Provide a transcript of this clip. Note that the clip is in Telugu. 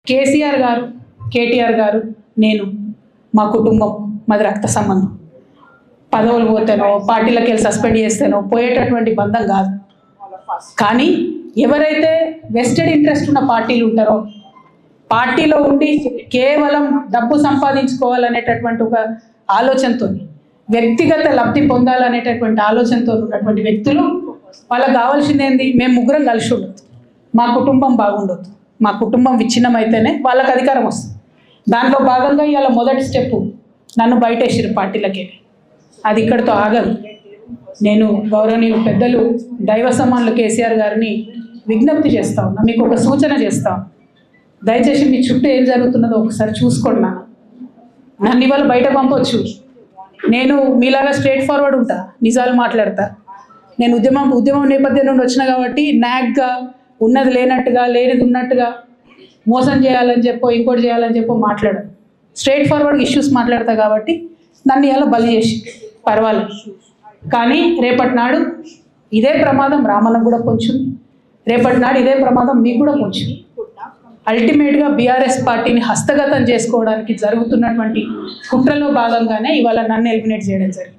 కేసీఆర్ గారు, కేటీఆర్ గారు, నేను, మా కుటుంబం, మాది రక్త సంబంధం. పదవులు పోతేనో పార్టీలకు వెళ్ళి సస్పెండ్ చేస్తేనో పోయేటటువంటి బంధం కాదు. కానీ ఎవరైతే వెస్టెడ్ ఇంట్రెస్ట్ ఉన్న పార్టీలు ఉంటారో, పార్టీలో ఉండి కేవలం డబ్బు సంపాదించుకోవాలనేటటువంటి ఒక ఆలోచనతో, వ్యక్తిగత లబ్ధి పొందాలనేటటువంటి ఆలోచనతో ఉన్నటువంటి వ్యక్తులు, వాళ్ళకి కావాల్సింది ఏంది? మేము ముగ్గురం కలిసి ఉండొద్దు, మా కుటుంబం బాగుండొద్దు, మా కుటుంబం విచ్ఛిన్నమైతేనే వాళ్ళకి అధికారం వస్తుంది. దాంట్లో భాగంగా ఇవాళ మొదటి స్టెప్ నన్ను బయటేసిరు పార్టీలకి. అది ఇక్కడితో ఆగదు. నేను గౌరవనీయులు పెద్దలు దైవ సమానులు కేసీఆర్ గారిని విజ్ఞప్తి చేస్తా ఉన్నా, మీకు ఒక సూచన చేస్తా. దయచేసి మీ చుట్టూ ఏం జరుగుతున్నదో ఒకసారి చూసుకోండి. నన్ను ఇవాళ బయట పంపొచ్చు, నేను మీలాగా స్ట్రేట్ ఫార్వర్డ్ ఉంటా, నిజాలు మాట్లాడతా. నేను ఉద్యమం నేపథ్యం నుండి వచ్చిన కాబట్టి నాగ్గా, ఉన్నది లేనట్టుగా, లేనిది ఉన్నట్టుగా, మోసం చేయాలని చెప్పో ఇంకోటి చేయాలని చెప్పో మాట్లాడను. స్ట్రేట్ ఫార్వర్డ్ ఇష్యూస్ మాట్లాడతా కాబట్టి నన్ను ఇలా బలి చేసి పర్వాలేదు. కానీ రేపటి నాడు ఇదే ప్రమాదం రామన్నకు కూడా పొంచుంది, రేపటి నాడు ఇదే ప్రమాదం మీకు కూడా పొంచుంది. అల్టిమేట్గా బీఆర్ఎస్ పార్టీని హస్తగతం చేసుకోవడానికి జరుగుతున్నటువంటి కుట్రలో భాగంగానే ఇవాళ నన్ను ఎలిమినేట్ చేయడం జరిగింది.